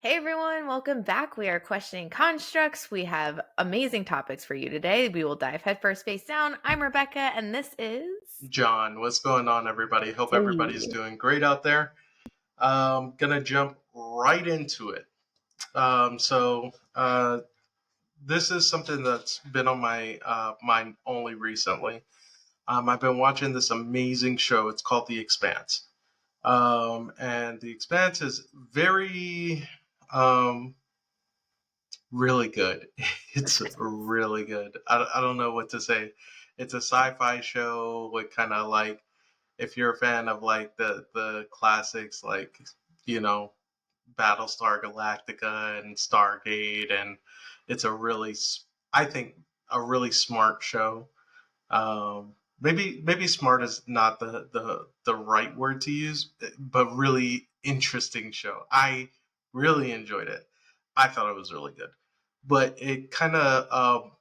Hey everyone, welcome back. We are questioning constructs. We have amazing topics for you today. We will dive headfirst face down. I'm Rebecca, and this is. John, what's going on, everybody? Hope everybody's Hey. doing great out there. Gonna jump right into it. This is something that's been on my mind only recently. I've been watching this amazing show. It's called The Expanse, and The Expanse is very, um, really good. It's really good. I don't know what to say. It's a sci-fi show with kind of like if you're a fan of like the classics like you know Battlestar Galactica and Stargate, and it's I think a really smart show. Maybe smart is not the right word to use, but really interesting show. I really enjoyed it. I thought it was really good, but it kind of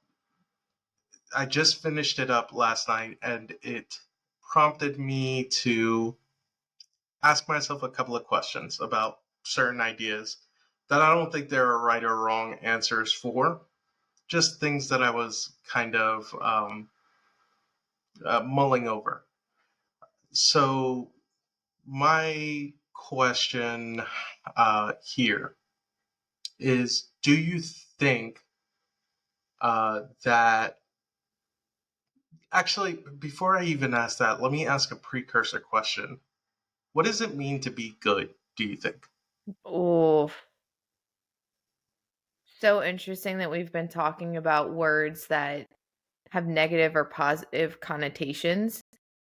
I just finished it up last night, and it prompted me to ask myself a couple of questions about certain ideas that I don't think there are right or wrong answers for. Just things that I was kind of mulling over. So, my question here is: do you think that actually, before I even ask that, let me ask a precursor question. What does it mean to be good, do you think? Oh, so interesting that we've been talking about words that have negative or positive connotations.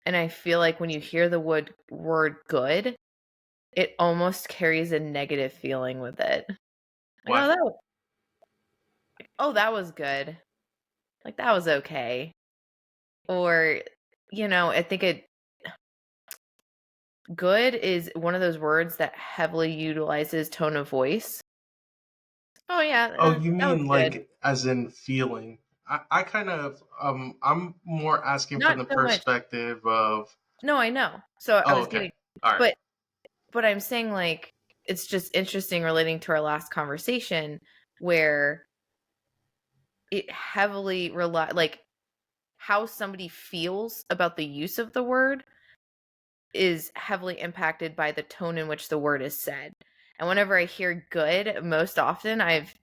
And I feel like when you hear the word good, it almost carries a negative feeling with it. Like, Why? that was good. Like, that was okay. Or, I think good is one of those words that heavily utilizes tone of voice. Oh yeah, Oh, you that was mean good. like as in feeling? I kind of I'm more asking from Not the so much. perspective of No, I know. So I oh, was okay. getting, All right. but I'm saying, like, it's just interesting relating to our last conversation where it heavily like how somebody feels about the use of the word is heavily impacted by the tone in which the word is said. And whenever I hear good, most often it's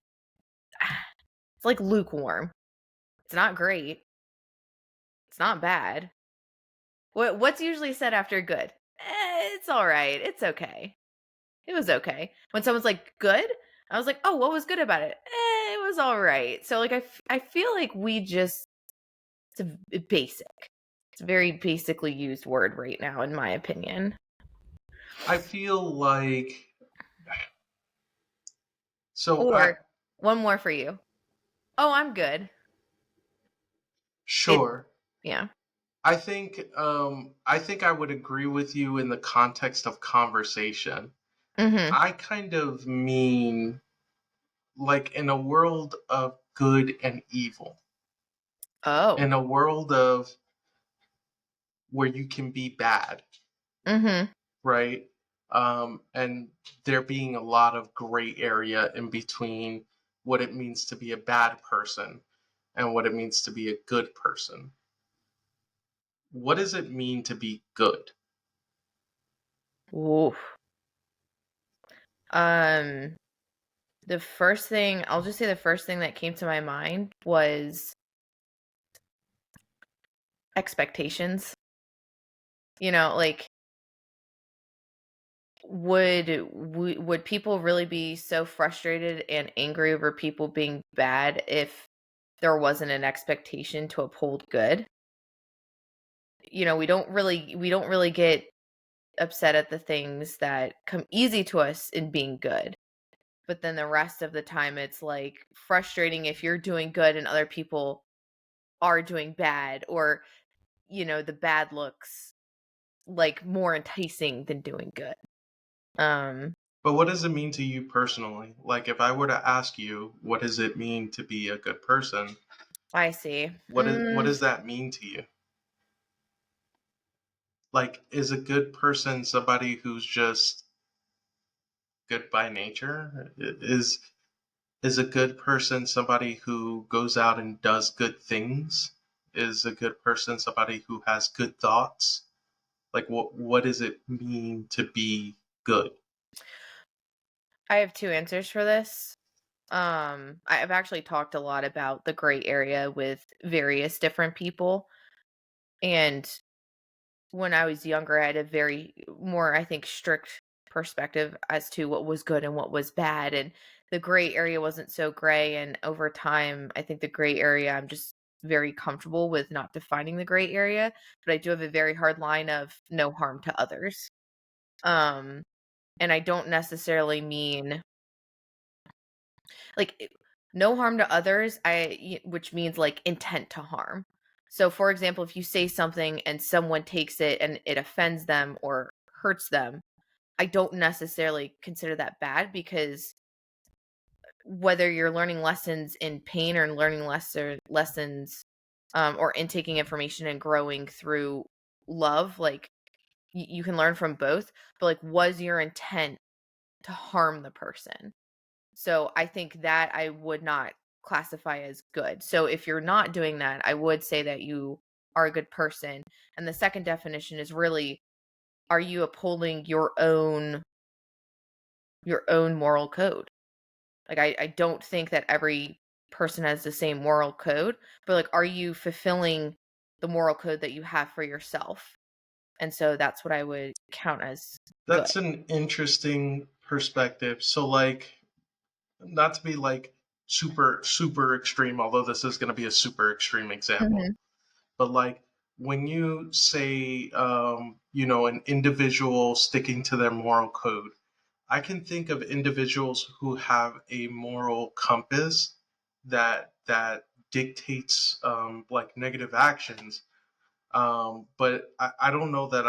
like lukewarm. It's not great. It's not bad. What's usually said after good? It's all right. It's okay. It was okay. When someone's like good, I was like, oh, what was good about it? It was all right. So like I feel like we just basic. It's a very basically used word right now, in my opinion. I feel like so I Or one more for you. Oh, I'm good. It sure. Yeah. I think I would agree with you in the context of conversation. Mhm. I kind of mean like in a world of good and evil. Oh. In a world of where you can be bad, Mhm. right? And there being a lot of gray area in between what it means to be a bad person and what it means to be a good person. What does it mean to be good? Oof. Um I'll just say the first thing that came to my mind was expectations. Like, would people really be so frustrated and angry over people being bad if there wasn't an expectation to uphold good? We don't really get upset at the things that come easy to us in being good. But then the rest of the time it's like frustrating if you're doing good and other people are doing bad, or the bad looks like more enticing than doing good. Um But what does it mean to you personally? Like, if I were to ask you, what does it mean to be a good person? I see. What does that mean to you? Like, is a good person somebody who's just good by nature? Is a good person somebody who goes out and does good things? Is a good person somebody who has good thoughts? Like what does it mean to be good? I have 2 answers for this. I've actually talked a lot about the gray area with various different people, and when I was younger, I had a very more, I think, strict perspective as to what was good and what was bad, and the gray area wasn't so gray, and over time, I think the gray area, I'm just very comfortable with not defining the gray area, but I do have a very hard line of no harm to others. Um, and I don't necessarily mean like no harm to others, which means like intent to harm. So for example, if you say something and someone takes it and it offends them or hurts them, I don't necessarily consider that bad, because whether you're learning lessons in pain or learning lessons, or intaking information and growing through love, like you can learn from both, but like was your intent to harm the person? So I think that I would not classify as good. So if you're not doing that, I would say that you are a good person. And the second definition is really, are you upholding your own moral code? Like I don't think that every person has the same moral code, but like are you fulfilling the moral code that you have for yourself? And so that's what I would count as good. That's an interesting perspective. So like not to be like super extreme, although this is going to be a super extreme example, Mhm. but like when you say an individual sticking to their moral code, I can think of individuals who have a moral compass that dictates like negative actions. But I don't know that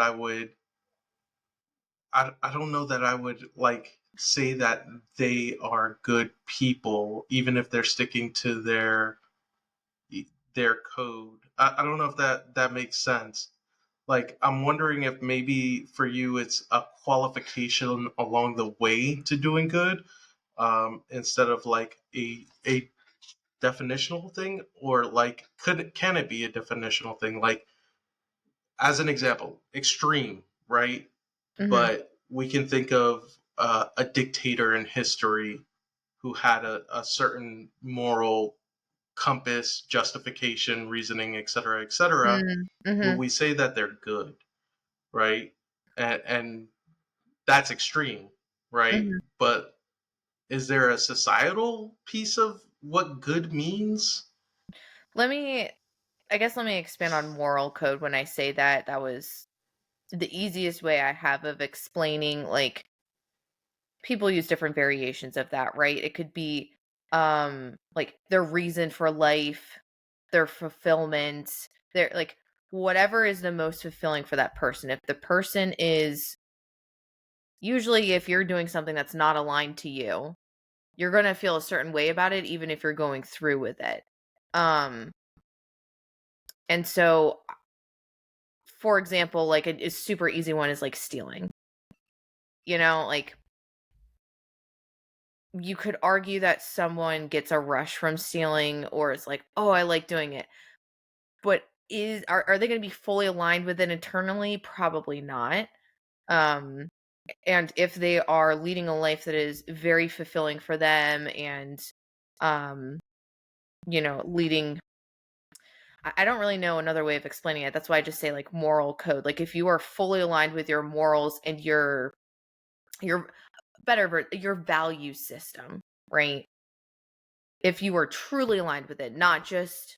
I don't know that I would like say that they are good people, even if they're sticking to their code. I don't know if that makes sense. Like I'm wondering if maybe for you it's a qualification along the way to doing good, instead of like a definitional thing, or like can it be a definitional thing? Like as an example, extreme, right? Mhm. But we can think of a dictator in history who had a certain moral compass, justification, reasoning, etc., etc. Mhm. Would Mhm. we say that they're good, right? And that's extreme, right? Mhm. But is there a societal piece of what good means? Let me I guess let me expand on moral code. When I say that, that was the easiest way I have of explaining, like, people use different variations of that, right? It could be like their reason for life, their fulfillment, their like whatever is the most fulfilling for that person. If the person is usually if you're doing something that's not aligned to you, you're going to feel a certain way about it even if you're going through with it. Um and so for example, like a super easy one is like stealing. Like you could argue that someone gets a rush from stealing or is like, "Oh, I like doing it." But are they going to be fully aligned with it internally? Probably not. Um and if they are leading a life that is very fulfilling for them and um leading, I don't really know another way of explaining it. That's why I just say like moral code. Like if you are fully aligned with your morals and your your value system, right? If you are truly aligned with it, not just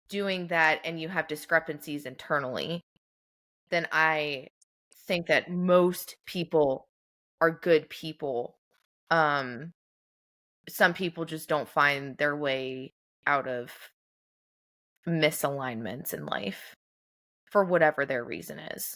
doing that and you have discrepancies internally, then I think that most people are good people. Um, some people just don't find their way out of misalignments in life for whatever their reason is.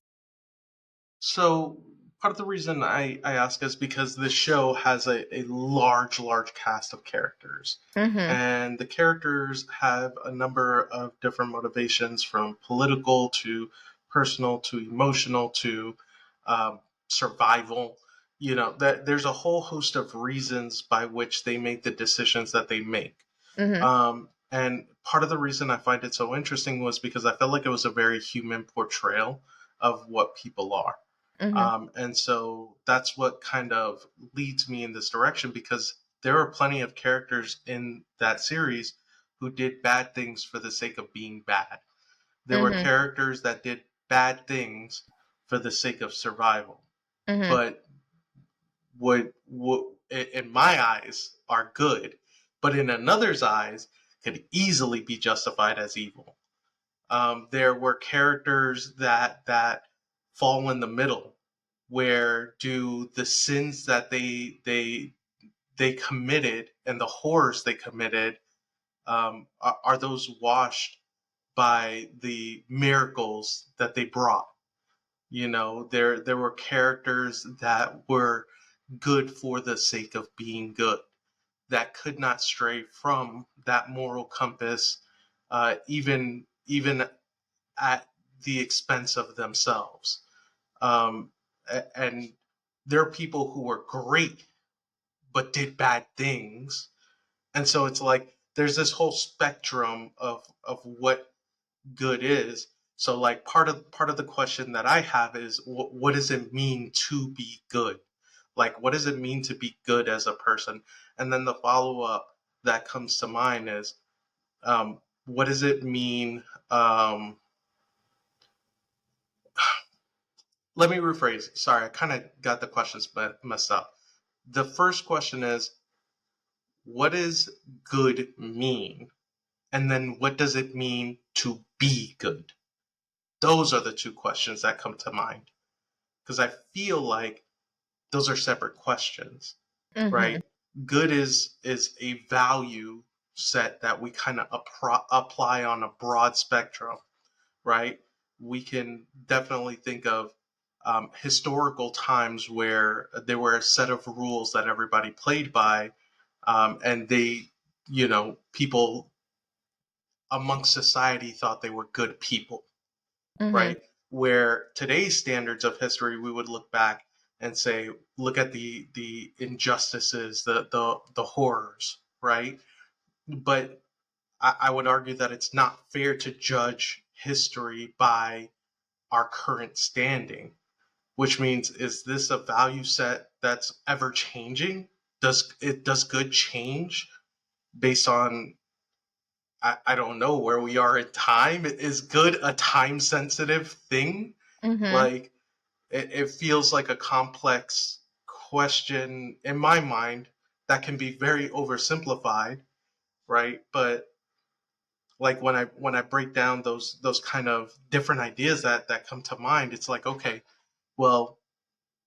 So part of the reason I ask is because this show has a large cast of characters. Mhm. And the characters have a number of different motivations, from political to personal to emotional to survival. that there's a whole host of reasons by which they make the decisions that they make. Mhm. And part of the reason I find it so interesting was because I felt like it was a very human portrayal of what people are. Mhm. And so that's what kind of leads me in this direction, because there are plenty of characters in that series who did bad things for the sake of being bad. There were Mhm. characters that did bad things for the sake of survival, Mhm. but would in my eyes are good, but in another's eyes could easily be justified as evil. There were characters that fall in the middle, where do the sins that they committed and the horrors they committed, are those washed by the miracles that they brought? There were characters that were good for the sake of being good, that could not stray from that moral compass, even at the expense of themselves. And there are people who were great but did bad things, and so it's like there's this whole spectrum of what good is. So like part of the question that I have is, what does it mean to be good? Like, what does it mean to be good as a person? And then the follow up that comes to mind is, what does it mean? Let me rephrase. Sorry, I kind of got the questions messed up. The first question is, what does good mean? And then what does it mean to be good? Those are the two questions that come to mind, because I feel like those are separate questions, Mhm. right? Good is a value set that we kind of apply on a broad spectrum, right? We can definitely think of historical times where there were a set of rules that everybody played by, and people amongst society thought they were good people, Mhm. right? Where today's standards of history, we would look back and say, look at the injustices, the horrors, right? But I would argue that it's not fair to judge history by our current standing, which means, is this a value set that's ever changing? Does good change based on, I don't know, where we are in time? Is good a time sensitive thing? Mhm. Like, it feels like a complex question in my mind that can be very oversimplified, right? But like when I break down those kind of different ideas that come to mind, it's like, okay, well,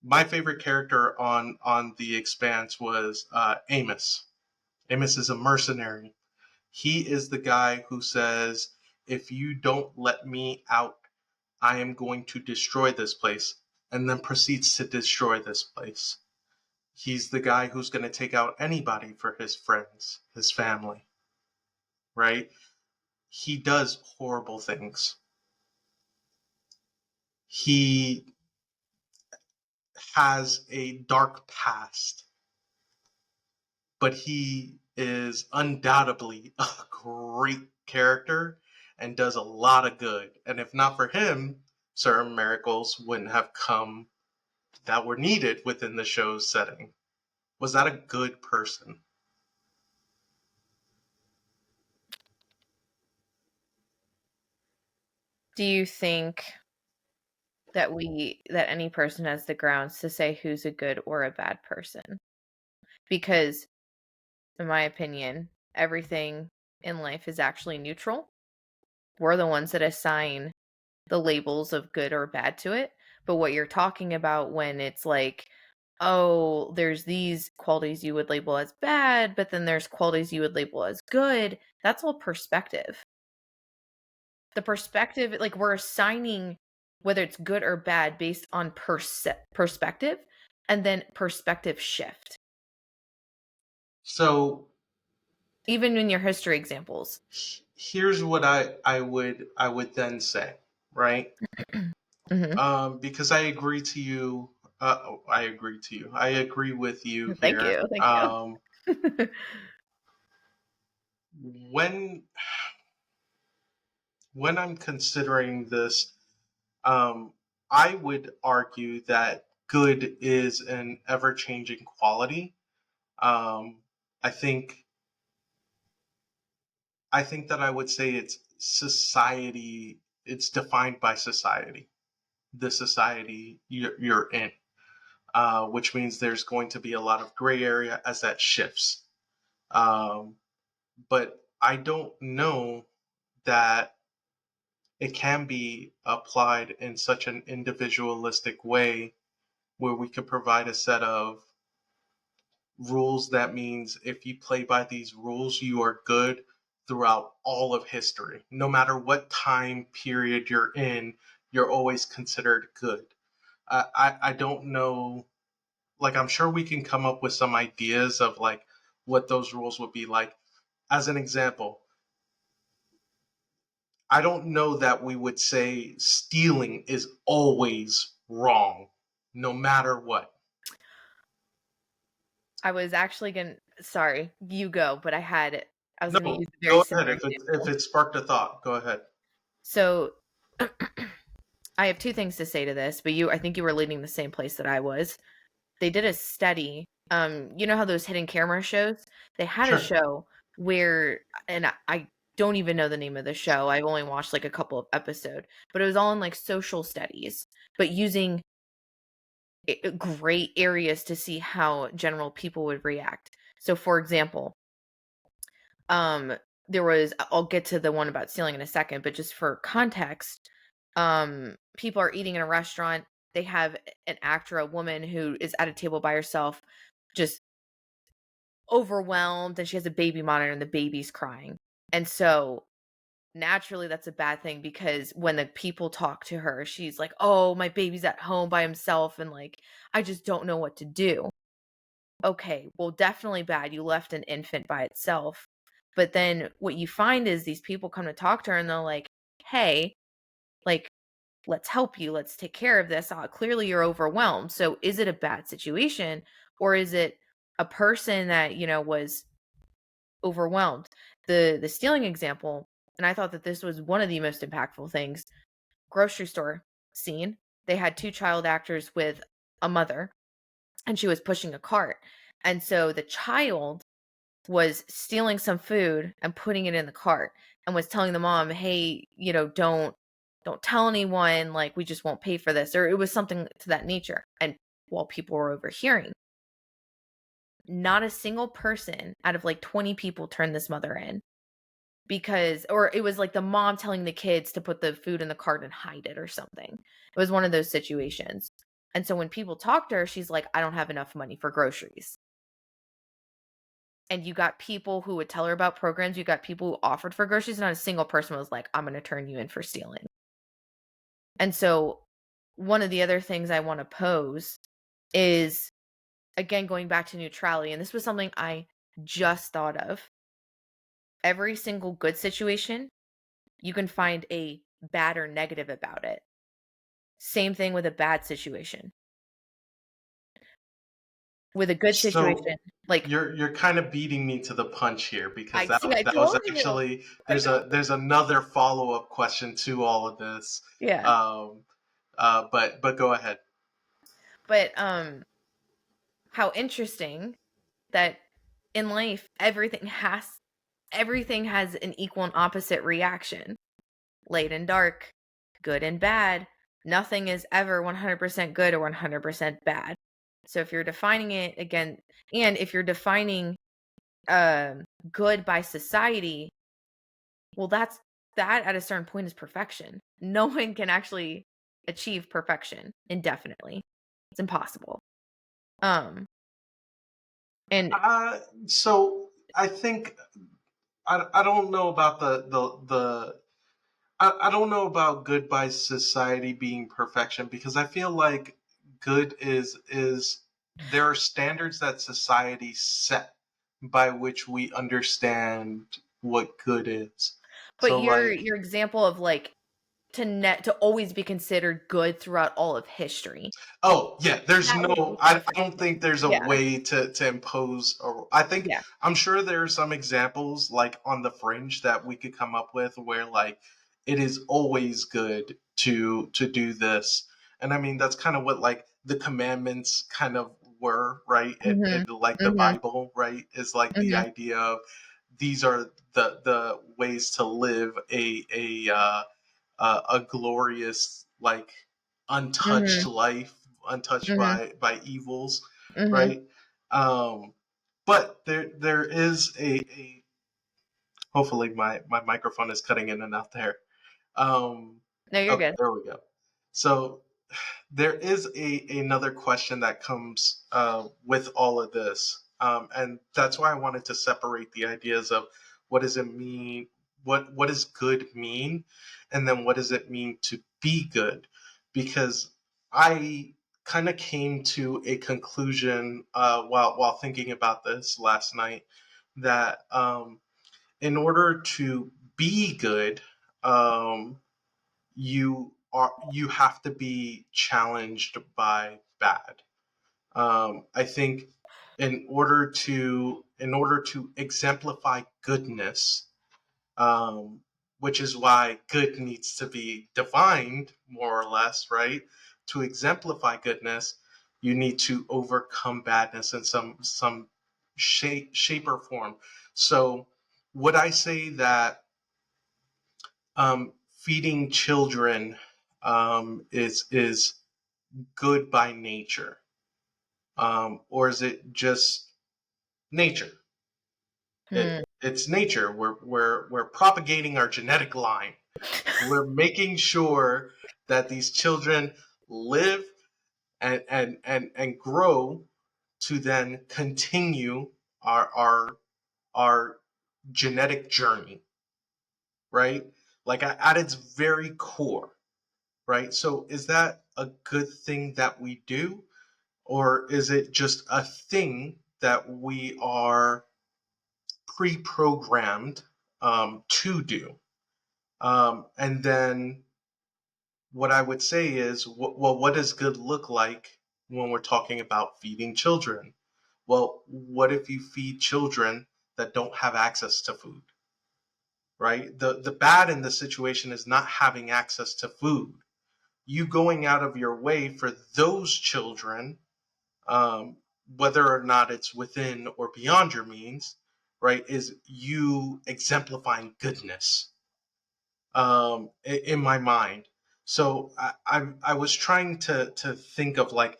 my favorite character on The Expanse was Amos. Amos is a mercenary. He is the guy who says, if you don't let me out, I am going to destroy this place, and then proceeds to destroy this place. He's the guy who's going to take out anybody for his friends, his family, right? He does horrible things. He has a dark past, but he is undoubtedly a great character and does a lot of good. And if not for him, certain miracles wouldn't have come that were needed within the show's setting. Was that a good person? Do you think that any person has the grounds to say who's a good or a bad person? Because in my opinion, everything in life is actually neutral. We're the ones that assign the labels of good or bad to it. But what you're talking about when it's like, oh, there's these qualities you would label as bad, but then there's qualities you would label as good, that's all perspective. The perspective, like we're assigning whether it's good or bad based on perspective and then perspective shift, So even in your history examples. here's what I would then say, right? Hmm. Because I agree to you. I agree to you. I agree with you Thank here. you, thank you. When I'm considering this, um, I would argue that good is an ever-changing quality. Um, I think that I would say it's society. It's defined by society, the society you're in, which means there's going to be a lot of gray area as that shifts. Um, but I don't know that it can be applied in such an individualistic way where we could provide a set of rules that means if you play by these rules, you are good throughout all of history. No matter what time period you're in, you're always considered good. I don't know. Like, I'm sure we can come up with some ideas of like what those rules would be like. As an example, I don't know that we would say stealing is always wrong, no matter what. I was actually gonna sorry, you go, but I was gonna No, use a very go ahead. similar If example. it sparked a thought, go ahead. So, I have 2 things to say to this, but I think you were leading the same place that I was. They did a study, you know how those hidden camera shows? They had a Sure. show where and I don't even know the name of the show, I've only watched, like, a couple of episode, but it was all in, like, social studies, but using gray areas to see how general people would react. So, for example, um, there was I'll get to the one about stealing in a second, but just for context, people are eating in a restaurant. They have an actor, a woman who is at a table by herself, just overwhelmed, and she has a baby monitor and the baby's crying. And so naturally that's a bad thing because when the people talk to her, she's like, "Oh, my baby's at home by himself and like I just don't know what to do." Okay, well, definitely bad. You left an infant by itself. But then what you find is these people come to talk to her and they're like, "Hey, like, let's help you. Let's take care of this. Clearly, you're overwhelmed. So, is it a bad situation or is it a person that, was overwhelmed?" The stealing example, and I thought that this was one of the most impactful things, grocery store scene. They had two child actors with a mother, and she was pushing a cart. And so the child was stealing some food and putting it in the cart and was telling the mom, "Hey, don't tell anyone, like we just won't pay for this," or it was something to that nature. And while people were overhearing, not a single person out of like 20 people turned this mother in because or it was like the mom telling the kids to put the food in the cart and hide it or something. It was one of those situations. And so when people talk to her, she's like, "I don't have enough money for groceries." And you got people who would tell her about programs, you got people who offered for groceries, not a single person was like, "I'm gonna turn you in for stealing." And so, one of the other things I wanna pose is, again, going back to neutrality, and this was something I just thought of. Every single good situation, you can find a bad or negative about it. Same thing with a bad situation. With a good So situation, like, you're kind of beating me to the punch here because I see, I that was told you. actually I told there's another follow up question to all of this. Yeah. Um, but go ahead. But, how interesting that in life everything has an equal and opposite reaction. Light and dark, good and bad. Nothing is ever 100% good or 100% bad. So if you're defining it again, and if you're defining good by society, well, that at a certain point is perfection. No one can actually achieve perfection indefinitely. It's impossible. Um, and So I think I don't know about I don't know about good by society being perfection because I feel like good is there are standards that society set by which we understand what good is. but So your like your example of like to always be considered good throughout all of history. Oh, yeah, there's That would no, be I perfect. don't think there's a Yeah, way to impose, or I think, yeah. I'm sure there are some examples like on the fringe that we could come up with where like it is always good to do this. And I mean that's kind of what like the commandments kind of were, right? Mhm. It like the Mhm. Bible, right? Is like the Mhm. idea of these are the ways to live a glorious, like untouched Mhm. life, untouched Mhm. by evils, Mhm. right? Um, but there is a hopefully my microphone is cutting in and out there. Um, No, you're okay, good. there we go. So there is another question that comes with all of this, and that's why I wanted to separate the ideas of what does it mean, what does good mean, and then what does it mean to be good, because I kind of came to a conclusion while thinking about this last night that in order to be good, um, you have to be challenged by bad. I think in order to exemplify goodness, um, which is why good needs to be defined more or less, right? To exemplify goodness, you need to overcome badness in some shape or form. So, would I say that feeding children is good by nature, or is it just nature? Hmm. It's nature. We're propagating our genetic line. We're making sure that these children live and grow to then continue our genetic journey, right? Like at its very core, right? So is that a good thing that we do, or is it just a thing that we are pre-programmed to do? And then what I would say is, well, what does good look like when we're talking about feeding children? Well, what if you feed children that don't have access to food, right? The bad in the situation is not having access to food. You going out of your way for those children, um, whether or not it's within or beyond your means, right, is you exemplifying goodness, in my mind. So I was trying to think of like,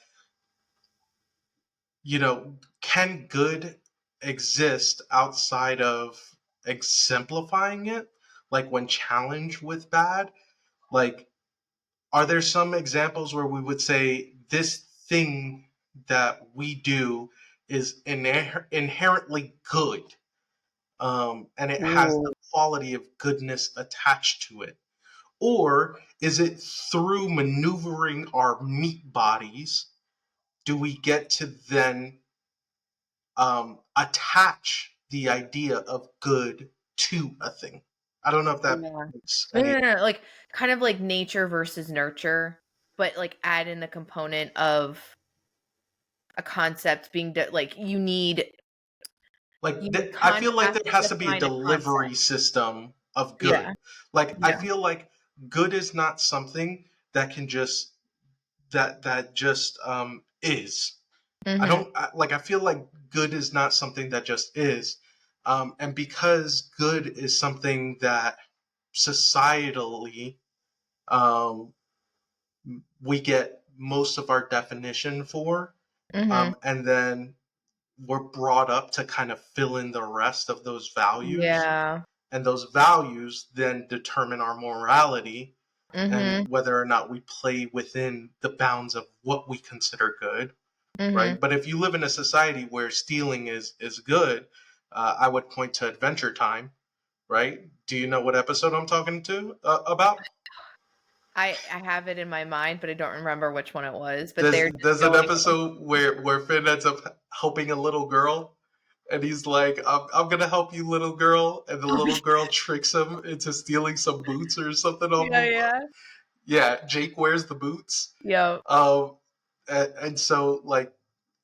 can good exist outside of exemplifying it, like when challenged with bad? Like, are there some examples where we would say this thing that we do is inherently good, and it has the Ooh. quality of goodness attached to it? Or is it through maneuvering our meat bodies do we get to then attach the idea of good to a thing? I don't know if that Yeah. makes No, any. no, no, like, kind of like nature versus nurture, but, like, add in the component of a concept being like, Like you need I feel like has there to has to be a define a concept. delivery system of Yeah, good. Like I yeah. feel like good is not something that can just that just is. I Mhm, don't like. I feel like good is not something that just is, and because good is something that societally, um, we get most of our definition for, mhm. and then we're brought up to kind of fill in the rest of those values, Yeah. and those values then determine our morality and Mhm, whether or not we play within the bounds of what we consider good, mhm. right? But if you live in a society where stealing is good, I would point to Adventure Time, right? Do you know what episode I'm talking to about? I have it in my mind, but I don't remember which one it was, but There's they're just there's an going. episode where Finn ends up helping a little girl, and he's like, I'm gonna help you, little girl. And the Oh, little girl tricks him into stealing some boots or something on yeah, him. yeah. Yeah, Jake wears the boots. Yep. Um, and so, like,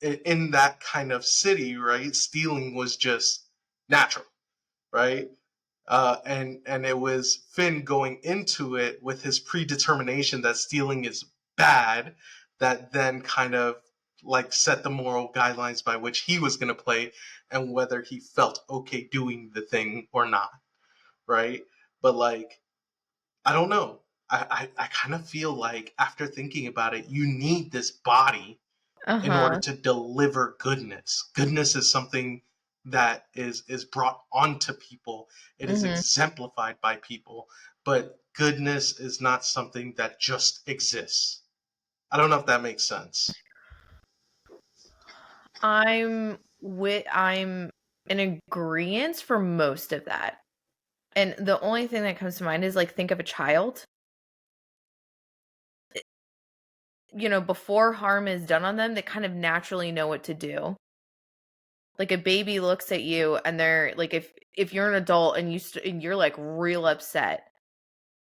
in that kind of city, right, stealing was just natural, right? And it was Finn going into it with his predetermination that stealing is bad, that then kind of like set the moral guidelines by which he was going to play and whether he felt okay doing the thing or not, right? But like, I don't know. I kind of feel like after thinking about it, you need this body in order Uh-huh. to deliver goodness. Goodness is something that is brought onto people. It is Mhm. exemplified by people, but goodness is not something that just exists. I don't know if that makes sense. I'm in agreement for most of that. And the only thing that comes to mind is like think of a child. Before harm is done on them, they kind of naturally know what to do. Like a baby looks at you and they're like if you're an adult and and you're like real upset,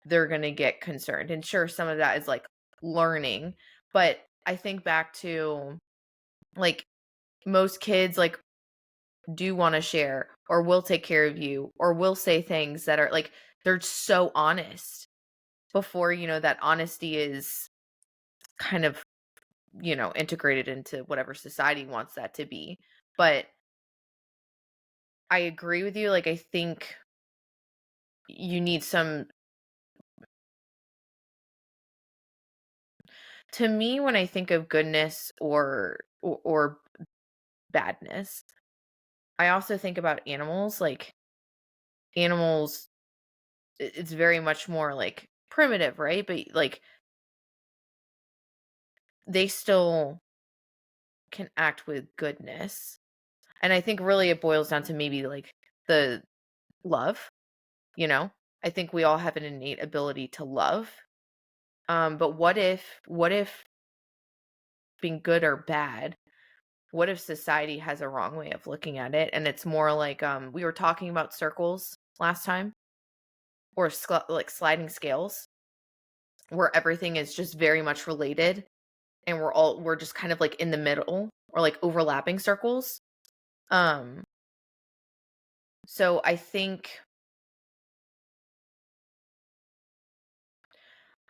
they're going to get concerned. And sure some of that is like learning, but I think back to like most kids like do want to share or will take care of you or will say things that are like they're so honest before that honesty is kind of integrated into whatever society wants that to be. But I agree with you, like I think you need some to me when I think of goodness or badness, I also think about animals. Like animals, it's very much more like primitive, right? But like they still can act with goodness. And I think really it boils down to maybe like the love, you know? I think we all have an innate ability to love. But what if being good or bad, what if society has a wrong way of looking at it and it's more like we were talking about circles last time or like sliding scales where everything is just very much related and we're just kind of like in the middle or like overlapping circles. Um so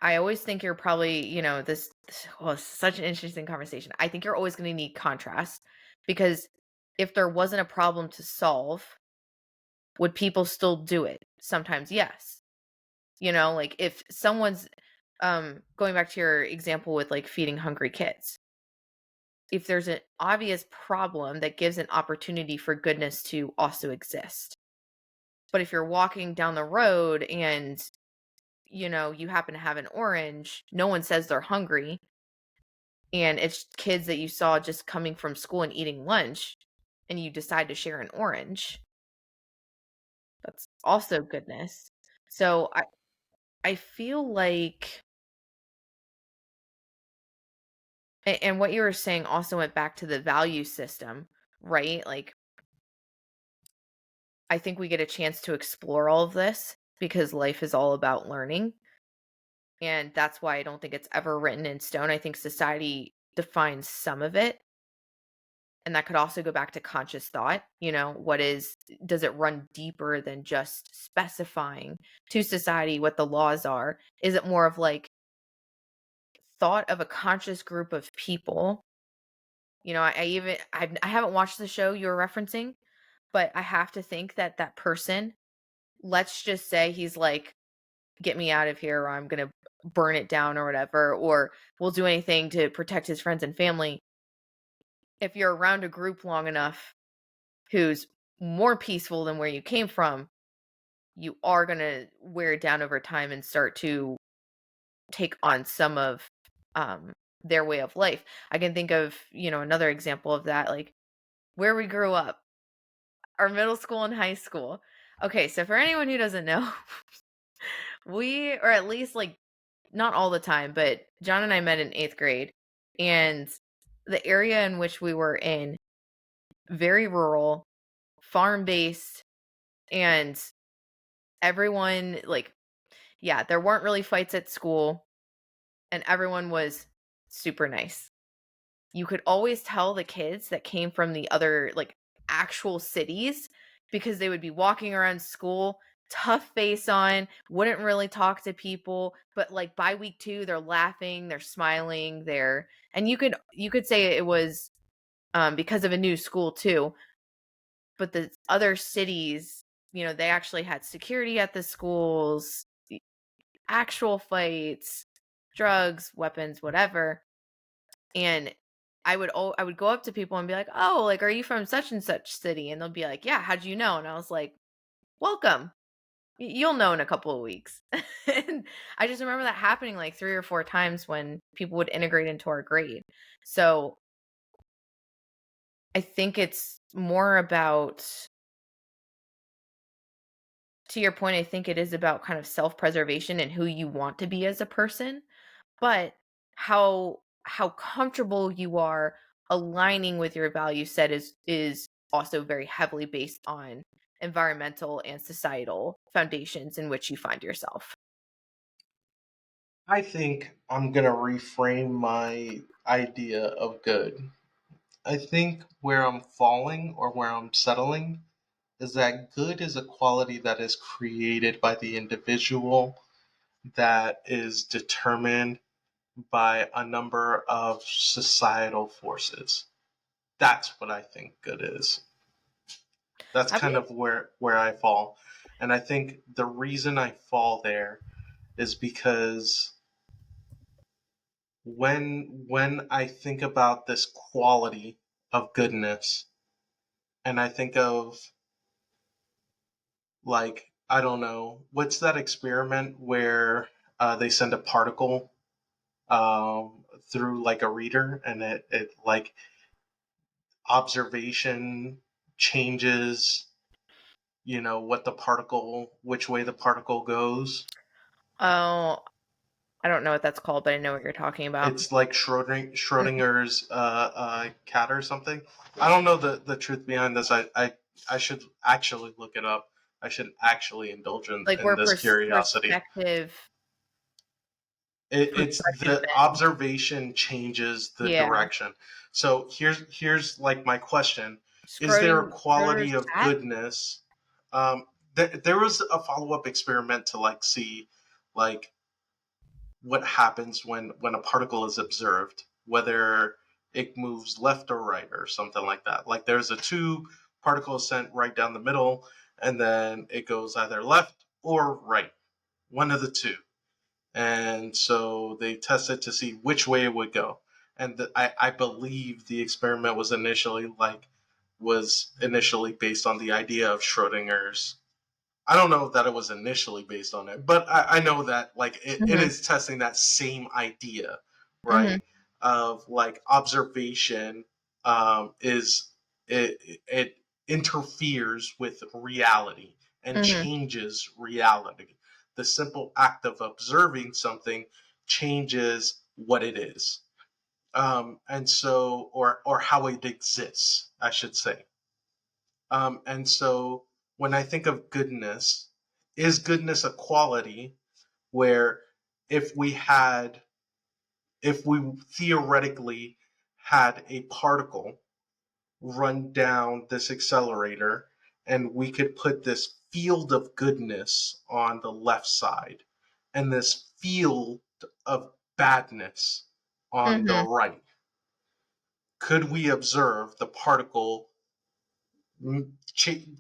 I always think you're probably, well, it's such an interesting conversation. I think you're always going to need contrast because if there wasn't a problem to solve, would people still do it? Sometimes, yes. Like if someone's going back to your example with like feeding hungry kids, if there's an obvious problem that gives an opportunity for goodness to also exist. But if you're walking down the road and you happen to have an orange, no one says they're hungry and it's kids that you saw just coming from school and eating lunch and you decide to share an orange, that's also goodness. So I feel like and what you were saying also went back to the value system, right? Like I think we get a chance to explore all of this because life is all about learning. And that's why I don't think it's ever written in stone. I think society defines some of it. And that could also go back to conscious thought. Does it run deeper than just specifying to society what the laws are? Is it more of like thought of a conscious group of people? I haven't watched the show you're referencing, but I have to think that that person, let's just say he's like, get me out of here or I'm going to burn it down or whatever, or will do anything to protect his friends and family. If you're around a group long enough who's more peaceful than where you came from, you are going to wear it down over time and start to take on some of um, their way of life. I can think of, another example of that, like where we grew up, our middle school and high school. Okay, so for anyone who doesn't know, or at least like not all the time, but John and I met in eighth grade, and the area in which we were in, very rural. farm-based, and everyone, like, yeah, there weren't really fights at school, and everyone was super nice. You could always tell the kids that came from the other, like, actual cities because they would be walking around school, tough face on, wouldn't really talk to people, but, like, by week 2, they're laughing, they're smiling, and you could say it was, because of a new school too, but the other cities, they actually had security at the schools, actual fights, drugs, weapons, whatever. And I would go up to people and be like, "Oh, like, are you from such and such city?" And they'll be like, "Yeah, how'd you know?" And I was like, "Welcome. You'll know in a couple of weeks." And I just remember that happening like 3 or 4 times when people would integrate into our grade. So, I think it's more about, to your point, I think it is about kind of self-preservation and who you want to be as a person. But how comfortable you are aligning with your value set is also very heavily based on environmental and societal foundations in which you find yourself. I think I'm going to reframe my idea of good. I think where I'm falling or where I'm settling is that good is a quality that is created by the individual, that is determined by a number of societal forces. That's what I think good is. That's I kind believe. of where I fall. And I think the reason I fall there is because when I think about this quality of goodness, and I think of, like, I don't know, what's that experiment where they send a particle through like a reader, and it like observation changes, what the particle, which way the particle goes. Oh, I don't know what that's called, but I know what you're talking about. It's like Mm, Schrodinger's cat or something. I don't know the truth behind this. I should actually look it up. I should actually indulge like, in where this curiosity. perspective It's perspective the bends. observation changes the Yeah. direction. So here's like my question: is there a Schrodinger's quality of cat? goodness? There was a follow up experiment to like see like what happens when a particle is observed, whether it moves left or right or something like that. Like there's a two particles sent right down the middle, and then it goes either left or right, one of the two. And so they tested to see which way it would go. And I believe the experiment was initially based on the idea of Schrodinger's. I don't know that it was initially based on it, but I know that like it Mhm, is testing that same idea, mhm, right? Of like observation is it interferes with reality and mhm. changes reality. The simple act of observing something changes what it is, and so or how it exists, I should say. And so when I think of goodness, is goodness a quality where if we had, if we theoretically had a particle run down this accelerator and we could put this field of goodness on the left side and this field of badness on the Mhm. right, could we observe the particle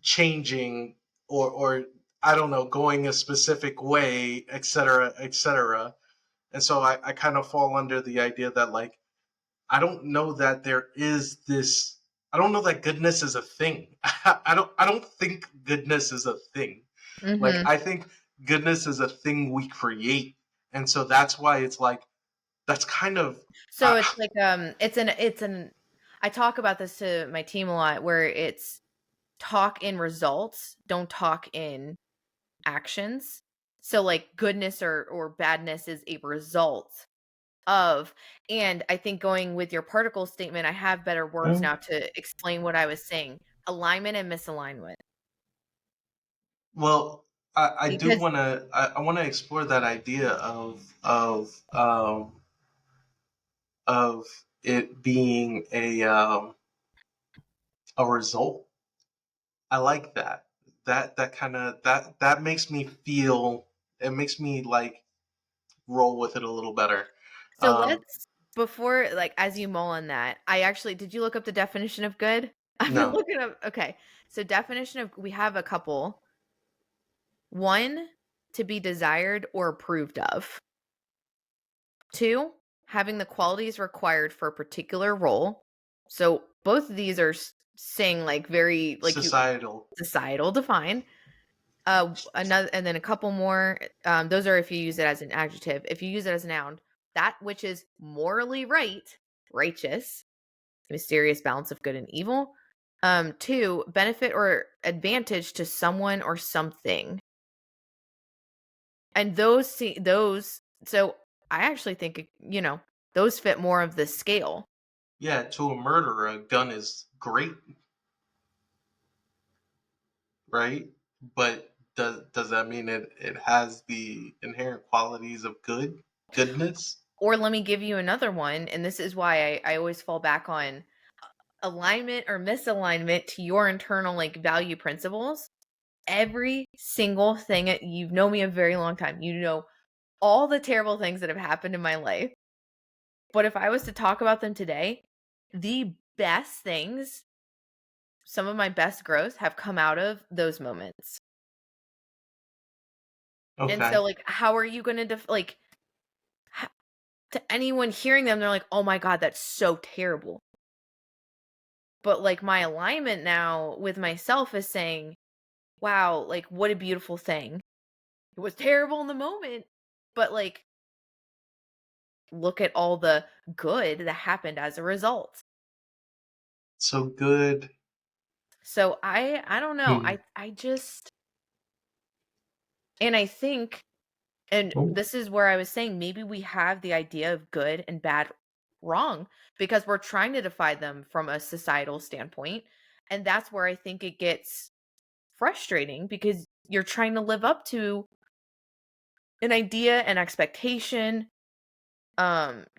changing or I don't know, going a specific way, etc., etc. And so I kind of fall under the idea that like I don't know that there is this. I don't know that goodness is a thing. I don't think goodness is a thing. Like Mhm. I think goodness is a thing we create, and so that's why it's like that's kind of. So it's like, it's an I talk about this to my team a lot, where it's talk in results, don't talk in actions. So, like, goodness or badness is a result of, and I think, going with your particle statement, I have better words now to explain what I was saying. Alignment and misalignment. Well, I do Because want to I want to explore that idea of it being a result. I like that. That kind of that makes me feel, it makes me like roll with it a little better. so Um, let's before like as you mull on that, I actually did you look up the definition of good? I've been no, looking up okay. So definition of we have a couple. One, to be desired or approved of. Two, having the qualities required for a particular role. So both of these are saying like very like you societal. societal define. Another and then a couple more. Those are if you use it as an adjective. If you use it as a noun, that which is morally right, righteous, mysterious balance of good and evil. Two, benefit or advantage to someone or something. And those so I actually think, those fit more of the scale. Yeah, to a murderer, a gun is great, right? But does that mean it has the inherent qualities of goodness? Or let me give you another one, and this is why I always fall back on alignment or misalignment to your internal like value principles. Every single thing you've known me a very long time. You know all the terrible things that have happened in my life. But if I was to talk about them today, the best things, some of my best growth have come out of those moments. And Okay. so, like, how are you going to like to anyone hearing them? They're like, "Oh my god, that's so terrible." But like my alignment now with myself is saying, "Wow, like what a beautiful thing." It was terrible in the moment, but like look at all the good that happened as a result. So good. So I don't know. Hmm. I just and I think and Oh, this is where I was saying maybe we have the idea of good and bad wrong because we're trying to define them from a societal standpoint. And that's where I think it gets frustrating because you're trying to live up to an idea, an expectation.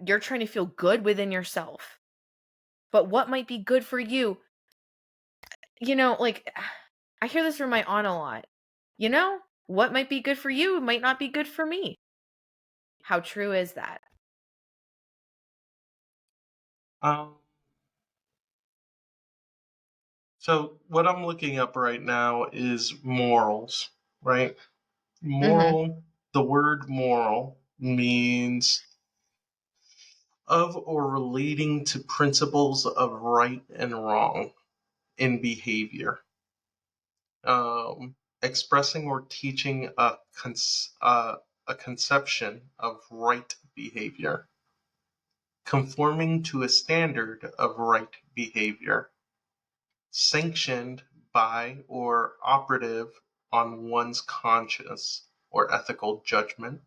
You're trying to feel good within yourself. But what might be good for you? Like I hear this from my aunt a lot. What might be good for you might not be good for me. How true is that? um, so what I'm looking up right now is morals, right? Mhm. Moral, the word moral means of or relating to principles of right and wrong in behavior. Expressing or teaching a conception of right behavior, conforming to a standard of right behavior, sanctioned by or operative on one's conscience or ethical judgment,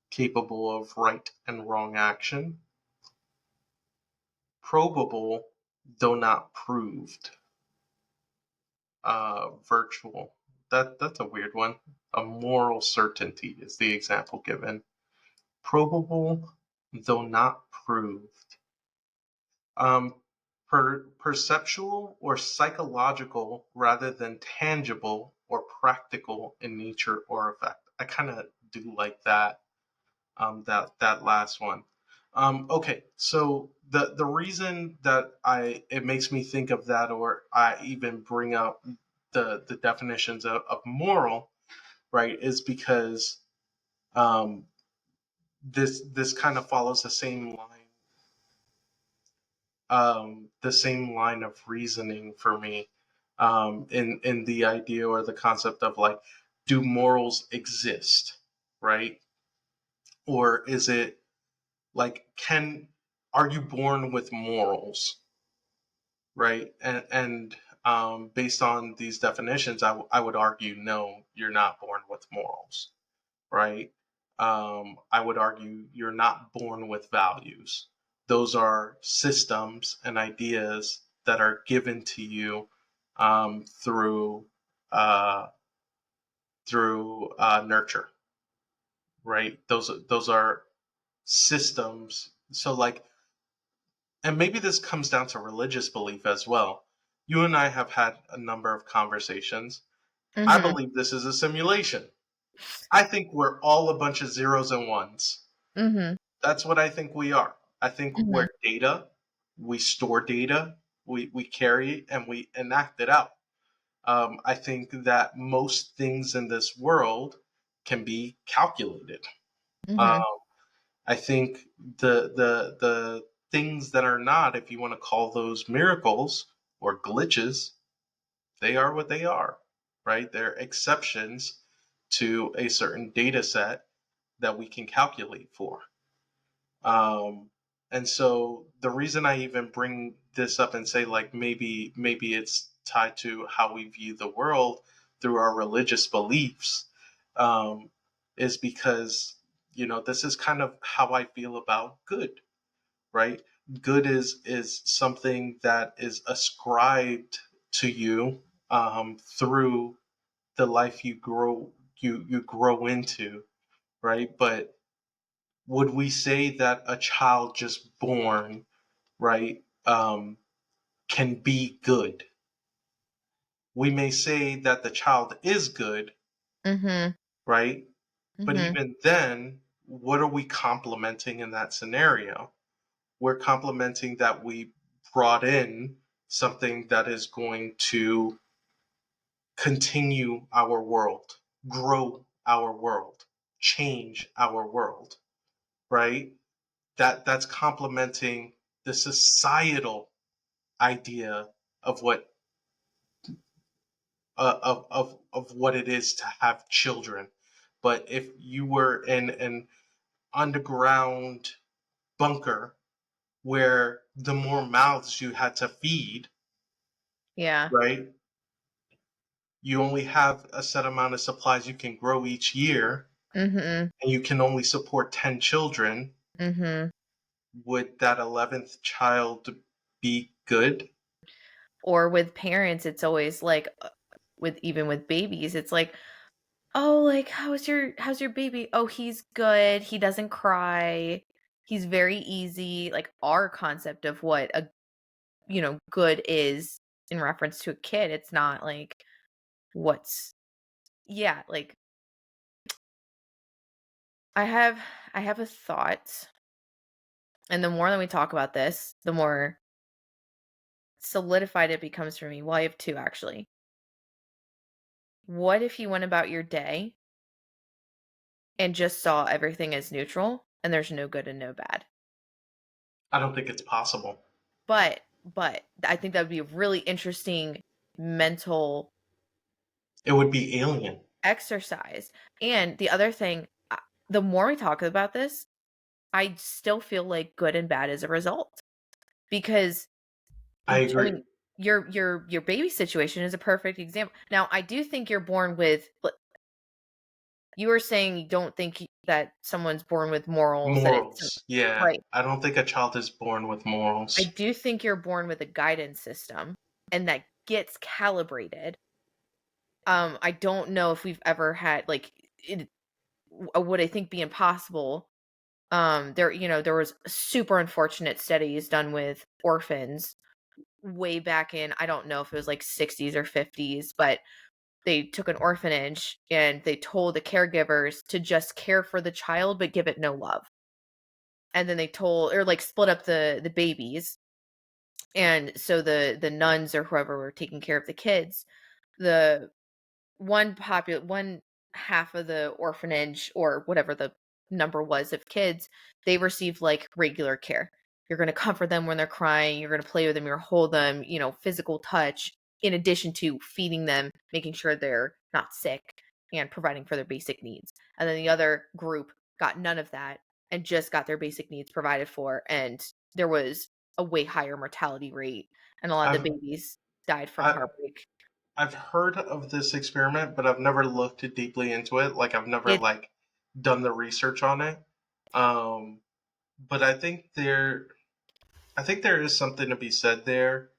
capable of right and wrong action, probable though not proved, virtual. That's a weird one. A moral certainty is the example given. Probable though not proved. Um, perceptual or psychological rather than tangible or practical in nature or effect. I kind of do like that. That last one. Okay, so the reason that I it makes me think of that, or I even bring up the definitions of moral, right, is because um, this kind of follows the same line of reasoning for me, in the idea or the concept of like, do morals exist, right? Or is it like, can are you born with morals, right? And based on these definitions, I would argue no, you're not born with morals, right? I would argue you're not born with values. Those are systems and ideas that are given to you through uh, nurture, right? Those are systems. So like, and maybe this comes down to religious belief as well. You and I have had a number of conversations. I Mhm. believe this is a simulation. I think we're all a bunch of zeros and ones. Mhm. That's what I think we are. I think Mhm. we're data. We store data. We carry it and we enact it out. I think that most things in this world can be calculated. Um, Mhm. I think the things that are not, if you want to call those miracles or glitches, they are what they are, right? They're exceptions to a certain data set that we can calculate for. Um, and so the reason I even bring this up and say like maybe it's tied to how we view the world through our religious beliefs, um, is because this is kind of how I feel about good, right? Good is something that is ascribed to you through the life you grow into, right? But would we say that a child just born, right, can be good? We may say that the child is good, Mhm. right? But Mhm. even then, what are we complimenting in that scenario? We're complimenting that we brought in something that is going to continue our world, grow our world, change our world, right? That's complementing the societal idea of what of what it is to have children. But if you were in an underground bunker where the more mouths you had to feed, Yeah. right? You only have a set amount of supplies you can grow each year, Mhm. and you can only support 10 children. Mhm. Would that 11th child be good? Or with parents, it's always like, with even with babies, it's like, "Oh, like, how's your baby? Oh, he's good. He doesn't cry. He's very easy." Like, our concept of what a, good is in reference to a kid, it's not like what's yeah, like, I have I have a thought, and the more that we talk about this, the more solidified it becomes for me. Well, I have 2 actually. What if you went about your day and just saw everything as neutral and there's no good and no bad? I don't think it's possible. But I think that would be a really interesting mental It would be alien. exercise. And the other thing, the more we talk about this, I still feel like good and bad is a result because I I agree. mean, your baby situation is a perfect example. Now, I do think you're born with. You were saying you don't think that someone's born with morals, that it's Morals. Yeah. right. I don't think a child is born with I morals. do think you're born with a guidance system, and that gets calibrated. I don't know if we've ever had like it would I think be impossible. There was super unfortunate studies done with orphans way back in, I don't know if it was like 60s or 50s, but they took an orphanage and they told the caregivers to just care for the child but give it no love. And then they told or like split up the babies. And so the nuns or whoever were taking care of the kids, the one half of the orphanage or whatever the number was of kids, they received like regular care. You're going to comfort them when they're crying, you're going to play with them, you're going to hold them, physical touch, in addition to feeding them, making sure they're not sick, and providing for their basic needs. And then the other group got none of that and just got their basic needs provided for, and there was a way higher mortality rate, and a lot of the I've babies died from I, heartbreak. I've heard of this experiment, but I've never looked deeply into it. Like I've never It like done the research on it. Um, but I think there is something to be said there.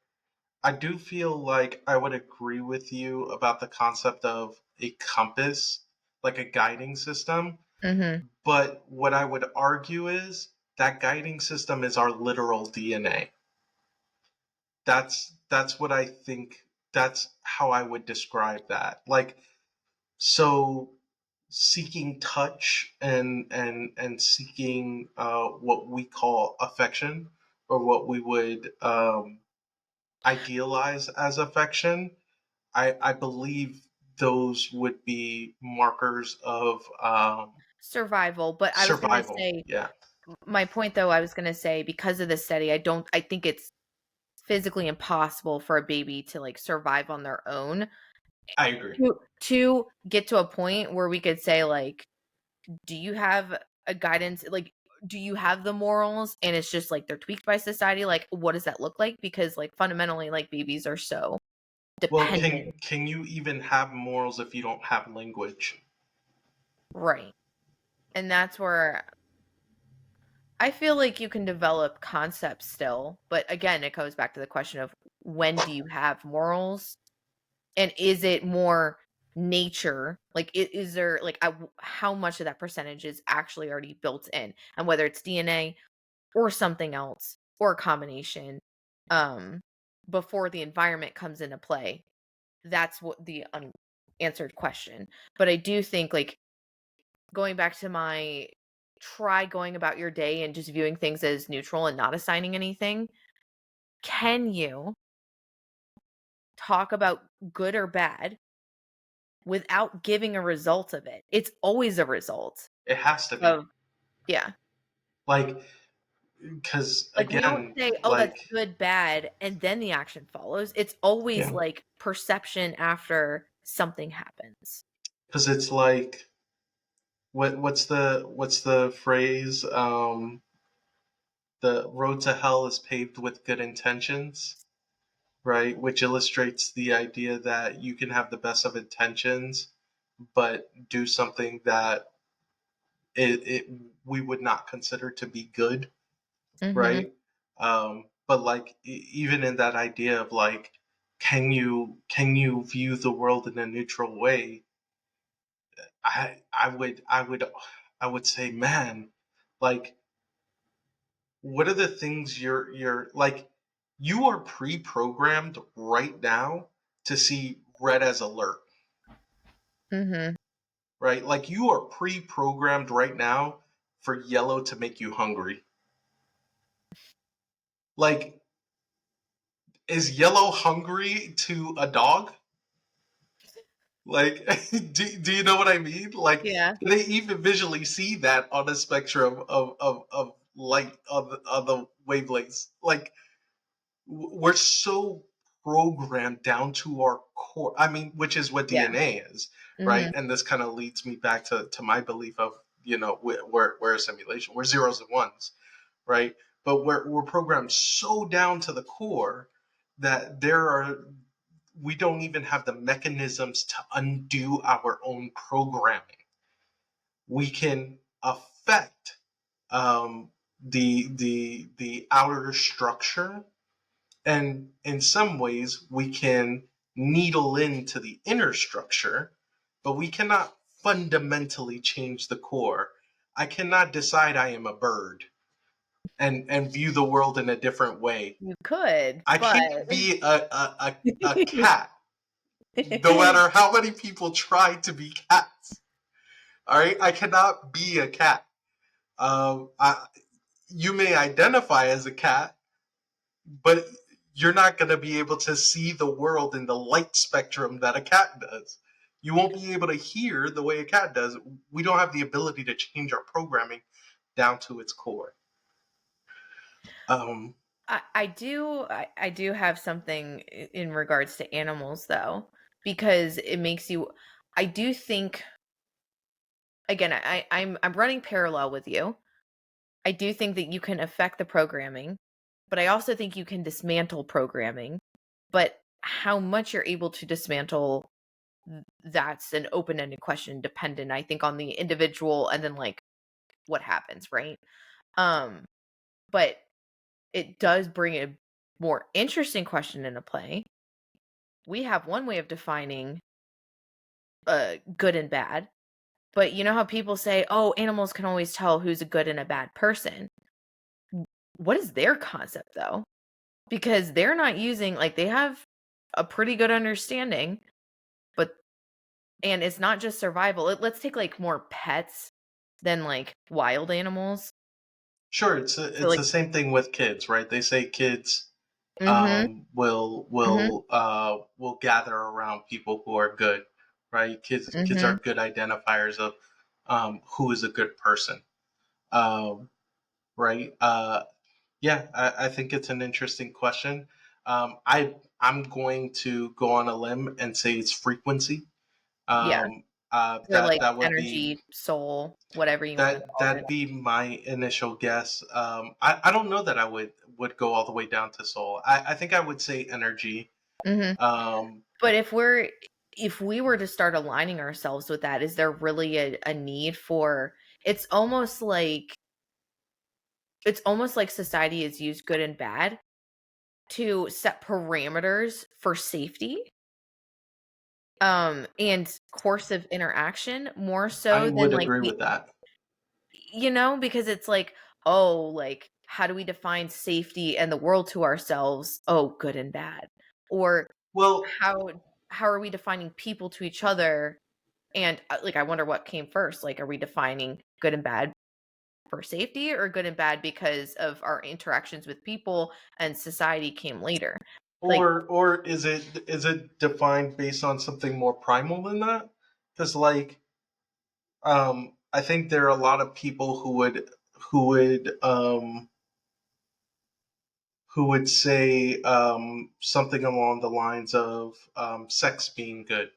I do feel like I would agree with you about the concept of a compass, like a guiding system. Mhm. But what I would argue is that guiding system is our literal DNA. That's what I think. That's how I would describe that. Like, so seeking touch and seeking what we call affection, or what we would idealize as affection, I believe those would be markers of Survival, but I was gonna survival. say Yeah, my point though, I was gonna say because of the study, I think it's physically impossible for a baby to, like, survive on their own I agree. to get to a point where we could say, like, do you have a guidance, like, do you have the morals and it's just, like, they're tweaked by society? Like, what does that look like? Because, like, fundamentally, like, babies are so Well, dependent. can you even have morals if you don't have language? Right. And that's where I feel like you can develop concepts still, but again, it goes back to the question of when do you have morals? And is it more nature? Like, is there, like, how much of that percentage is actually already built in? And whether it's DNA or something else or a combination, um, before the environment comes into play. That's what the unanswered question. But I do think, like, going back to my try going about your day and just viewing things as neutral and not assigning anything. Can you talk about good or bad without giving a result of it? It's always a result It has to be. of, yeah. Like, because Like, we don't again, say, "Oh, that's like, good, bad," and then the action follows. It's always, yeah, like, perception after something happens. because it's like, what's the phrase? The road to hell is paved with good intentions, right? Which illustrates the idea that you can have the best of intentions, but do something that it we would not consider to be good, Mhm. right? But like, even in that idea of like, can you view the world in a neutral way? I would say, man, like, what are the things you're like, you are pre-programmed right now to see red as alert, Mhm. right? Like, you are pre-programmed right now for yellow to make you hungry. Like, is yellow hungry to a dog? Like, do you know what I mean? Like, Yeah. they even visually see that on a spectrum of light on the wavelengths. Like, we're so programmed down to our core. I mean, which is what Yeah. DNA is, right? Mhm. And this kind of leads me back to my belief of, we're a simulation, we're zeros and ones, right? But we're programmed so down to the core that we don't even have the mechanisms to undo our own programming. We can affect the outer structure, and in some ways we can needle into the inner structure, but we cannot fundamentally change the core. I cannot decide I am a bird and view the world in a different way. You could, I but can't be a cat, no matter how many people try to be cats. All right, I cannot be a cat. I, you may identify as a cat, but you're not going to be able to see the world in the light spectrum that a cat does. You won't be able to hear the way a cat does. We don't have the ability to change our programming down to its core. Um, I do have something in regards to animals though, because it makes you I do think, again, I'm running parallel with you. I do think that you can affect the programming, but I also think you can dismantle programming. But how much you're able to dismantle, that's an open-ended question, dependent, I think, on the individual and then, like, what happens, right? Um, but it does bring more interesting question into play. We have one way of defining good and bad, but you know how people say, "Oh, animals can always tell who's a good and a bad person." What is their concept though? Because they're not using like they have a pretty good understanding, but and it's not just survival. Let's take like more pets than like wild animals. Sure, So it's like the same thing with kids, right? They say kids mhm, mhm, will gather around people who are good, right? Kids are mhm. good identifiers of who is a good person, um, right? Yeah, I think it's an interesting question. I'm going to go on a limb and say it's frequency. Yeah, or That like that would be energy, soul, whatever you wanna call it. that'd be my initial guess. I don't know that I would go all the way down to soul. I think I would say energy. Mhm. Um, But if we were to start aligning ourselves with that, is there really a need for it's almost like society has used good and bad to set parameters for safety, and course of interaction more I so than would like agree the with that. because it's like, oh, like how do we define safety and the world to ourselves? Oh, good and bad. Or Well, how how are we defining people to each other? And like I wonder what came first. Like are we defining good and bad for safety or good and bad because of our interactions with people and society came later? Like or is it defined based on something more primal than that? Because like I think there are a lot of people who would um, who would say something along the lines of sex being good,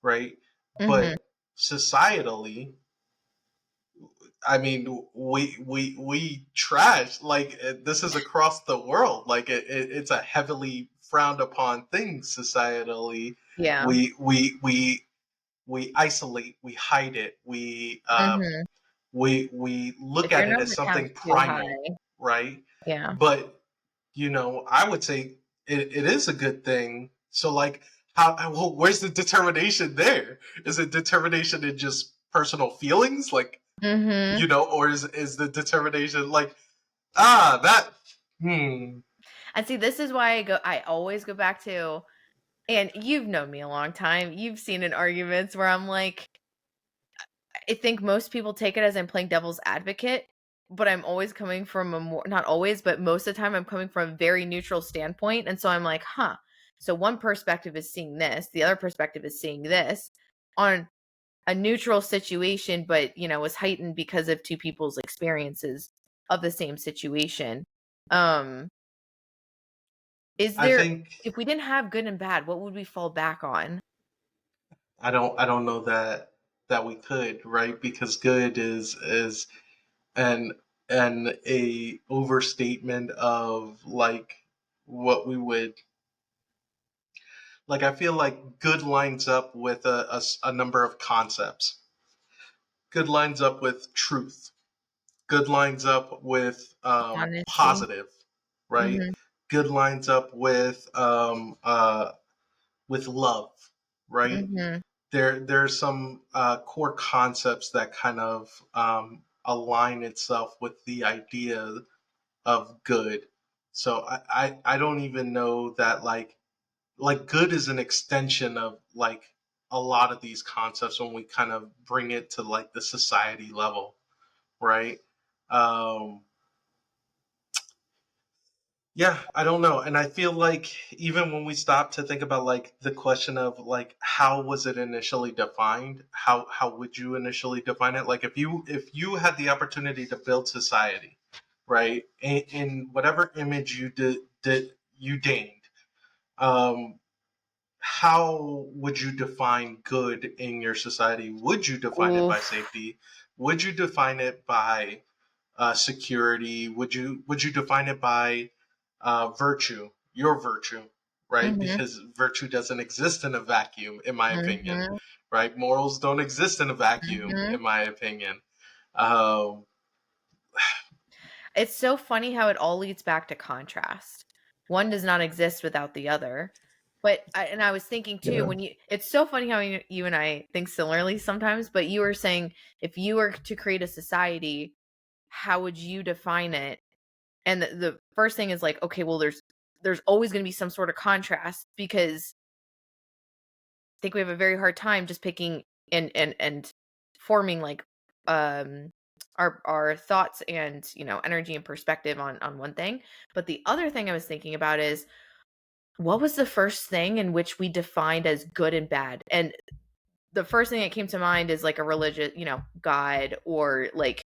right? mhm, But societally, I mean, we trash like this is across the world. Like it's a heavily frowned upon thing societally. yeah. We we we we isolate, we hide it, Mhm. we look If your at it as number something count's too primal, high, right? yeah. But I would say it is a good thing. So like, well, where's the determination there? Is it determination in just personal feelings, like Mhm. or is the determination like that? Hmm. And see, this is why I always go back to, and you've known me a long time. You've seen in arguments where I'm like, I think most people take it as I'm playing devil's advocate, but I'm always coming from a more, not always, but most of the time I'm coming from a very neutral standpoint. And so I'm like, huh. So one perspective is seeing this, the other perspective is seeing this on a neutral situation, but was heightened because of two people's experiences of the same situation. Um, is I there think if we didn't have good and bad, what would we fall back on? I don't know that we could, right, because good is an a overstatement of like what we would like. I feel like good lines up with a number of concepts. Good lines up with truth. Good lines up with Honesty. positive, right? Mhm. Good lines up with love, right? Mhm. There's some core concepts that kind of align itself with the idea of good. So I don't even know that like good is an extension of like a lot of these concepts when we kind of bring it to like the society level, right? Um, yeah, I don't know. And I feel like even when we stop to think about like the question of like how was it initially defined? How would you initially define it? Like if you had the opportunity to build society, right? In whatever image you did you deigned, um, how would you define good in your society? Would you define it by Oof. safety? Would you define it by security? Would you define it by virtue, your virtue, right? Mhm. Because virtue doesn't exist in a vacuum, in my opinion, Mhm. right? Morals don't exist in a vacuum, Mhm. in my opinion. Um, It's so funny how it all leads back to contrast. One does not exist without the other. But I was thinking too, Yeah. when you it's so funny how you and I think similarly sometimes, but you were saying if you were to create a society, how would you define it? And the first thing is like, okay, well there's always going to be some sort of contrast because I think we have a very hard time just picking and forming like um our thoughts and energy and perspective on one thing. But the other thing I was thinking about is what was the first thing in which we defined as good and bad? And the first thing that came to mind is like a religious, God, or like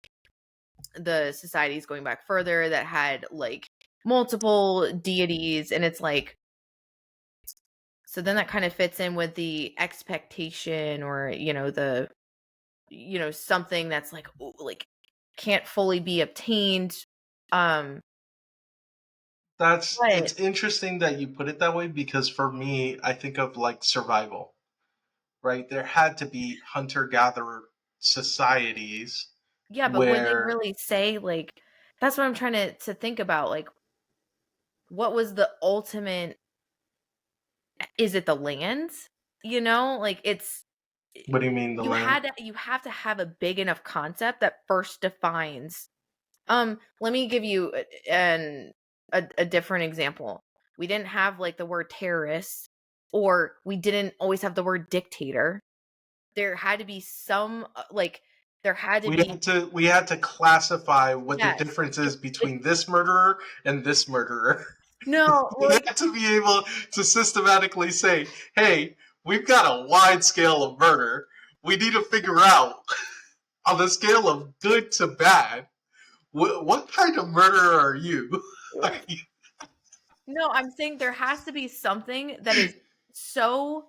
the societies going back further that had like multiple deities. And it's like, so then that kind of fits in with the expectation or, something that's like, ooh, like can't fully be obtained. Um, That's but it's interesting that you put it that way because for me, I think of like survival, right? There had to be hunter gatherer societies yeah, but would they where really say like that's what I'm trying to think about. Like, what was the ultimate is it the land? Like it's what do you mean the land? you have to have a big enough concept that first defines. Let me give you a different example. We didn't have like the word terrorist, or we didn't always have the word dictator. There had to be some like there had to be We had to classify what the yes. difference is Like between this murderer and this murderer. no, We like had to be able to systematically say, hey, we've got a wide scale of murder. We need to figure out on the scale of good to bad, what kind of murderer are you? no, I'm saying there has to be something that is so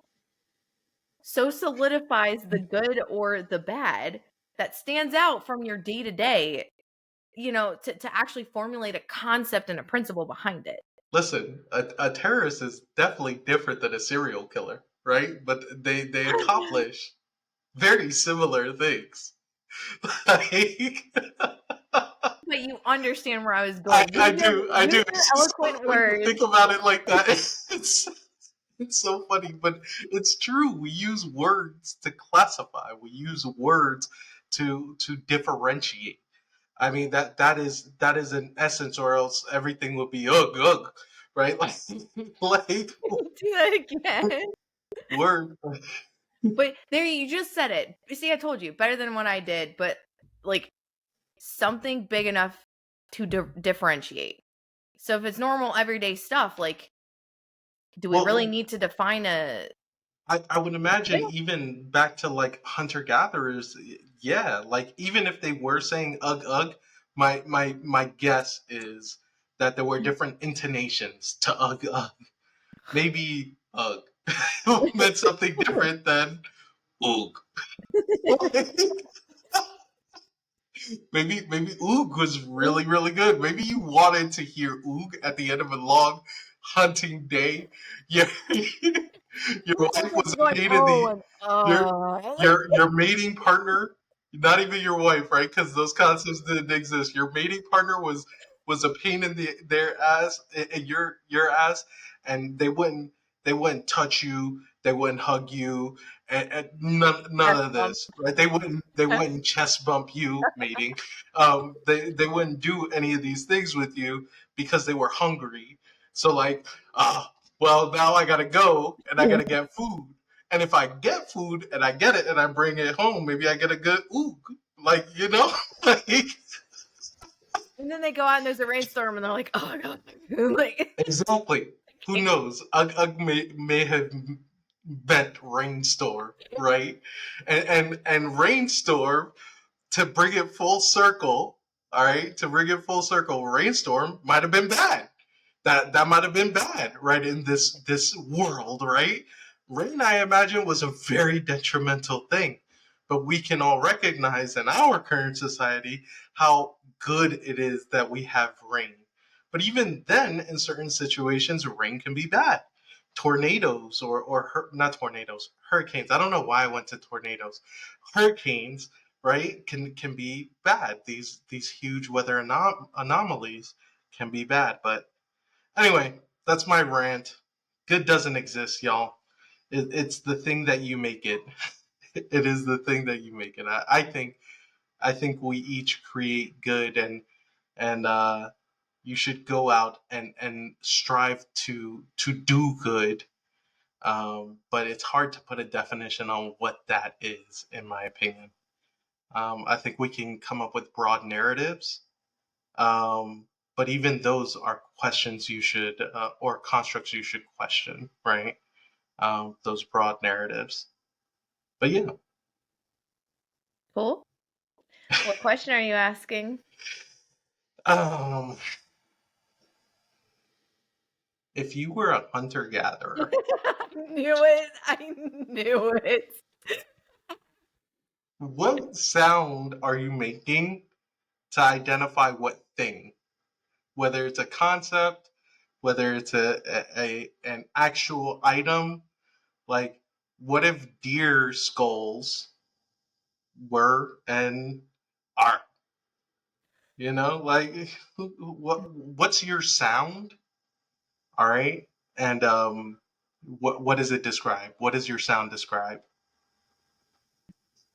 solidifies the good or the bad that stands out from your day to day, to actually formulate a concept and a principle behind it. Listen, a terrorist is definitely different than a serial killer, right? But they accomplish very similar things. Like, But you understand where I was going. I Use do. your It's just so eloquent funny to words. think about it like that. It's it's so funny, but it's true. We use words to classify. We use words to differentiate. I mean that is an essence, or else everything would be ugh ugh, right? Like Do that again. word. But there, you just said it. You see, I told you better than what I did, but like something big enough to differentiate. So if it's normal everyday stuff, like, do we really Well, need to define a? I would imagine Yeah. even back to like hunter gatherers, yeah, like even if they were saying ugh ugh, my guess is that there were different intonations to ugh ugh. Maybe ugh meant something different than ugh. Maybe oog was really good. Maybe you wanted to hear oog at the end of a long hunting day. Your your wife was a Going, pain in oh, the and your mating partner, not even your wife, right? Because those concepts didn't exist. Your mating partner was a pain in their ass and your ass, and they wouldn't touch you, they wouldn't hug you, and none chest of bump. this, right? They wouldn't chest bump you, mating. They wouldn't do any of these things with you because they were hungry. So like, well now I gotta go and I gotta get food. And if I get food and I get it and I bring it home, maybe I get a good ooh, like like And then they go out and there's a rainstorm and they're like, oh my god, like exactly. Who knows? Ugg may have meant rainstorm, right? And rainstorm to bring it full circle. All right, to bring it full circle, rainstorm might have been bad. That might have been bad, right? In this world, right? Rain, I imagine, was a very detrimental thing, but we can all recognize in our current society how good it is that we have rain. But even then, in certain situations, rain can be bad. Tornadoes not tornadoes, hurricanes. I don't know why I went to tornadoes. Hurricanes, right, can be bad. These huge weather anomalies can be bad. But anyway, that's my rant. Good doesn't exist, y'all. It's the thing that you make it. It is the thing that you make it. I think we each create good, and you should go out and strive to do good. But it's hard to put a definition on what that is, in my opinion. I think we can come up with broad narratives, um, but even those are questions you should, or constructs you should question, right? Those broad narratives. But yeah, Cool. What question are you asking? um, if you were a hunter gatherer, Knew it. I knew it. what sound are you making to identify what thing? Whether it's a concept, whether it's a an actual item, like what if deer skulls were and are? You know, like what's your sound? All right, and what does it describe? What does your sound describe?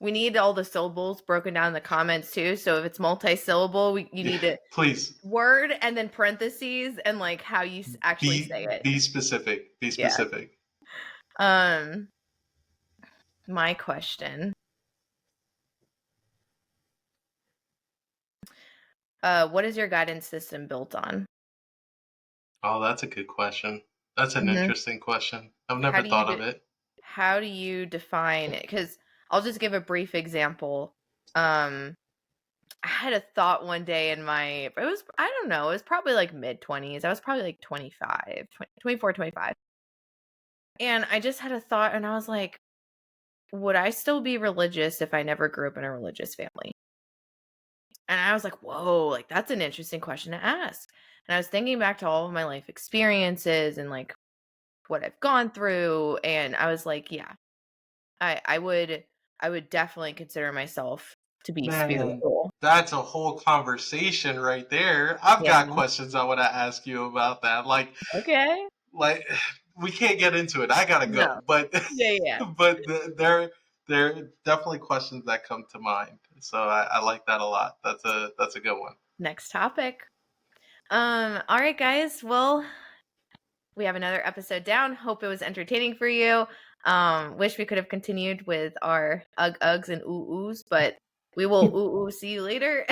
We need all the syllables broken down in the comments too. So if it's multi-syllable, you need a Please word and then parentheses and like how you actually say it. be specific. Be Yeah. specific. Um, my question. What is your guidance system built on? Oh, that's a good question. That's an Mhm. interesting question. I've How never do you thought of it. how do you define it? Because I'll just give a brief example. Um, I had a thought one day in my, it was, I don't know, it was probably like mid 20s. I was probably like 25, 24, 25. And I just had a thought and I was like, would I still be religious if I never grew up in a religious family? And I was like, whoa, like that's an interesting question to ask. And I was thinking back to all of my life experiences and like what I've gone through. And I was like, yeah, I would definitely consider myself to be Man, spiritual. that's a whole conversation right there. I've Yeah. got questions I want to ask you about that. Okay. Like we can't get into it. I gotta No. go. But Yeah, yeah. but there are definitely questions that come to mind. So I like that a lot. That's a good one. Next topic. All right, guys. Well, we have another episode down. Hope it was entertaining for you. Wish we could have continued with our uggs and oohs, but we will ooh see you later.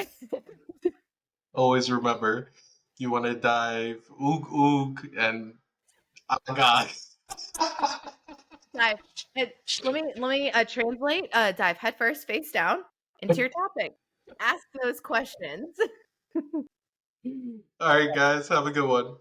Always remember, you want to dive oog oog and oh god. Dive. Let me translate. Dive headfirst, face down into your topic. Ask those questions. All right, guys, have a good one.